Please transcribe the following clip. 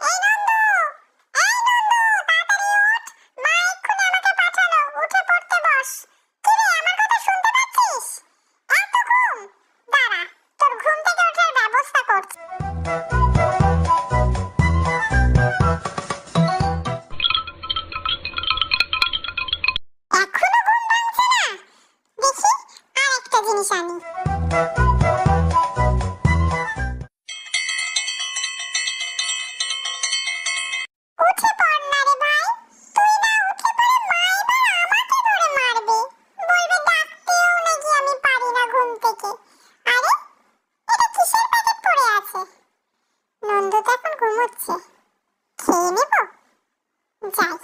এই নন্দু, এই নন্দু, তাড়াতাড়ি ওঠ। মা এক্ষুনি আমাকে পাঠালো, উঠে পড়তে বস। কি রে, আমার কথা শুনতে পাচ্ছিস? এত ঘুম? দাঁড়া, তোর ঘুম থেকে ওঠার ব্যবস্থা করছি। এখনো ঘুম ভাঙছে না? দেখি আর একটা জিনিস আনি। উঠে পড় না রে ভাই, তুই না উঠে পড়ে মা এবার আমাকে ধরে মারবে, বলবে ডাকতেও নাকি আমি পারি না ঘুম থেকে। আরে, এটা কিসের প্যাকেট পড়ে আছে? নন্দু তো এখন ঘুমোচ্ছে, খেয়ে নেব। যাই।